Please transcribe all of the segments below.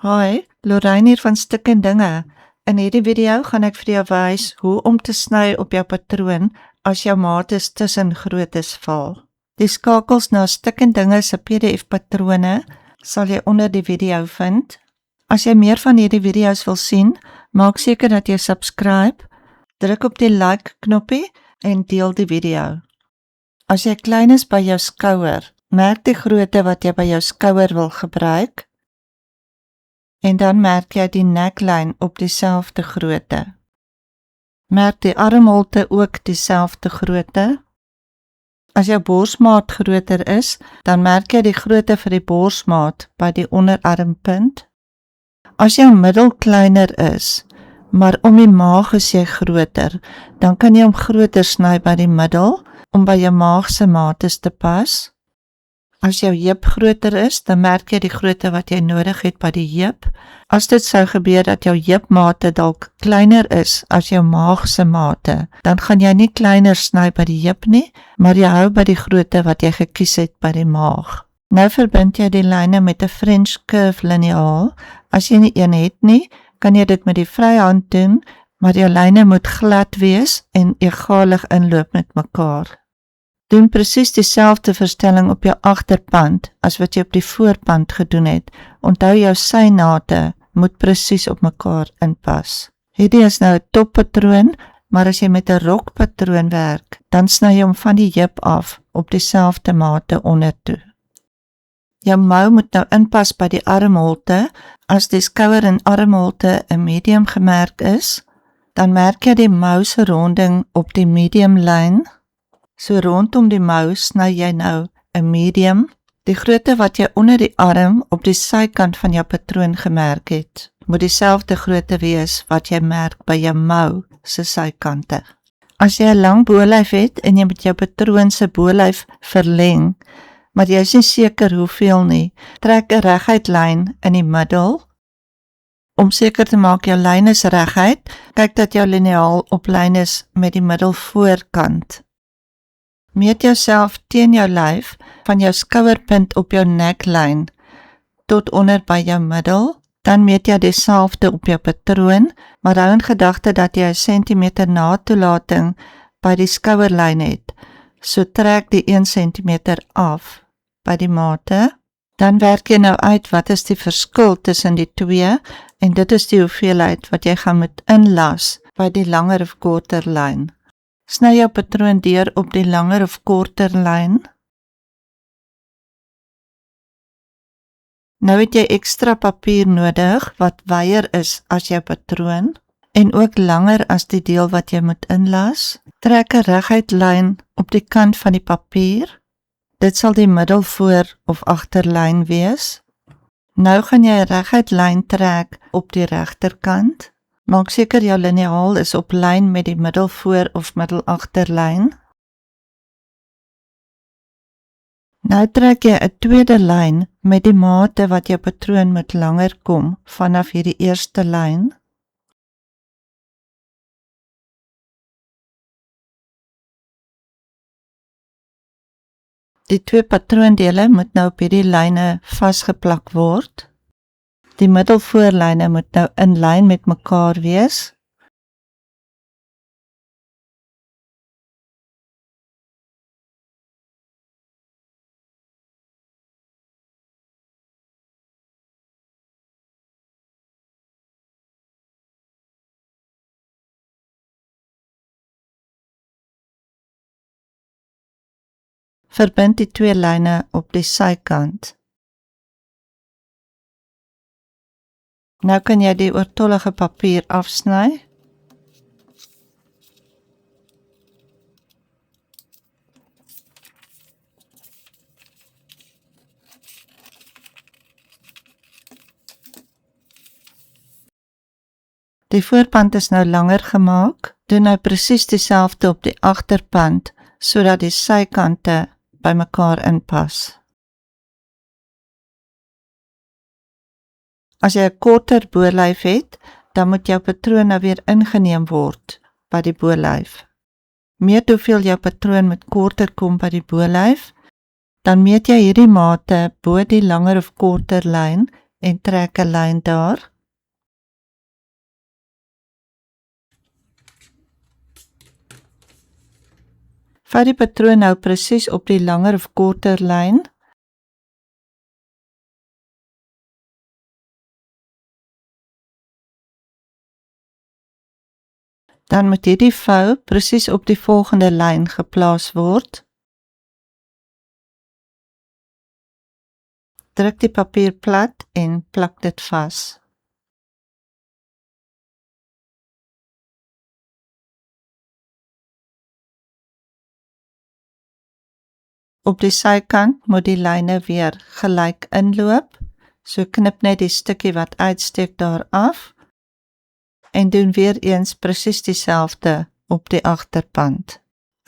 Hoi, Lorraine hier van Stik en Dinge. In hierdie video gaan ek vir jou wys hoe om te sny op jou patroon as jou mates tussen grootes val. Die skakels na Stik en Dinge se PDF patrone sal jy onder die video vind. As jy meer van hierdie video's wil sien, maak seker dat jy subscribe, druk op die like knoppie en deel die video. As jy klein is by jou skouer, merk die grootte wat jy by jou skouer wil gebruik. En dan merk jy die neckline op dieselfde grootte. Merk die armholte ook dieselfde grootte. As jou borsmaat groter is, dan merk jy die grootte vir die borsmaat by die onderarmpunt. As jou middel kleiner is, maar om die maag is jy groter, dan kan jy hom groter sny by die middel, om by jou maagse mates te pas. As jou heup groter is, dan merk jy die grootte wat jy nodig het by die heup. As dit sou gebeur dat jou heupmate dalk kleiner is as jou maagse mate, dan gaan jy nie kleiner sny by die heup nie, maar jy hou by die grootte wat jy gekies het by die maag. Nou verbind jy die lyne met 'n French curve liniaal. As jy nie een het nie, kan jy dit met die vryhand doen, maar jou lyne moet glad wees en egalig inloop met mekaar. Doen presies dieselfde verstelling op jou agterpand as wat jy op die voorpand gedoen het. Onthou jou synate moet presies op mekaar inpas. Hierdie is nou 'n toppatroon, maar as jy met 'n rokpatroon werk, dan sny jy hom van die heup af op dieselfde mate ondertoe. Jou mou moet nou inpas by die armholte. As die skouer en armholte 'n medium gemerk is, dan merk jy die mou se ronding op die medium lyn. So rondom die mou sny jy nou 'n medium. Die grootte wat jy onder die arm op die sykant van jou patroon gemerk het, moet dieselfde grootte wees wat jy merk by jou mou se sykante. As jy 'n lang bolyf het en jy met jou patroon se bolyf verleng, maar jy is nie seker hoeveel nie, trek 'n reguit lyn in die middel. Om seker te maak jou lyn is reguit, kyk dat jou liniaal op lyn is met die middel voorkant. Meet jouself teen jou lyf van jou skouerpunt op jou neckline tot onder by jou middel, dan meet jy dieselfde op jou patroon, maar hou in gedagte dat jy 1 centimeter na toelating by die skouerlyn het, so trek die 1 centimeter af by die mate. Dan werk jy nou uit wat is die verskil tussen die twee, en dit is die hoeveelheid wat jy gaan moet inlas by die langer of korter lyn. Sny jou patroon deur op die langer of korter lyn. Nou het jy ekstra papier nodig wat wyer is as jou patroon en ook langer as die deel wat jy moet inlas. Trek 'n reguit lyn op die kant van die papier. Dit sal die middelvoor of agterlyn wees. Nou gaan jy 'n reguit lyn trek op die regterkant. Maak seker jou liniaal is op lyn met die middelvoor of middelagterlyn. Nou trek jy 'n tweede lyn met die mate wat jou patroon moet langer kom vanaf hierdie eerste lyn. Die twee patroondele moet nou op hierdie lyne vasgeplak word. Die middelvoorlyne moet nou in lyn met mekaar wees. Verbind die twee lyne op die sykant. Nou kan jy die oortollige papier afsny. Die voorpand is nou langer gemaak. Doen nou presies dieselfde op die agterpand, sodat die sykante by mekaar inpas. As jy 'n korter bolyf het, dan moet jou patroon nou weer ingeneem word by die bolyf. Meet hoeveel jou patroon moet korter kom by die bolyf, dan meet jy hierdie mate bo die langer of korter lyn en trek 'n lyn daar. Vat die patroon nou presies op die langer of korter lyn. Dan moet hierdie vou presies op die volgende lyn geplaas word. Druk die papier plat en plak dit vas. Op die sykant moet die lyne weer gelyk inloop, so knip net die stukkie wat uitsteek daar af en doen weer eens presies dieselfde op die agterkant.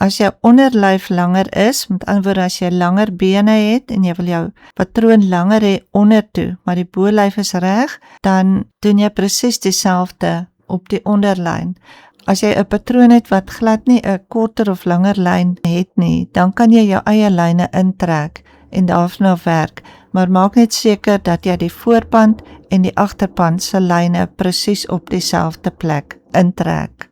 As jou onderlyf langer is, met ander woorde as jy langer bene het en jy wil jou patroon langer hê onder toe, maar die bolyf is reg, dan doen jy presies dieselfde op die onderlyn. As jy 'n patroon het wat glad nie 'n korter of langer lyn het nie, dan kan jy jou eie lyne intrek en daarna werk, maar maak net seker dat jy die voorpand en die agterpand se lyne presies op dieselfde plek intrek.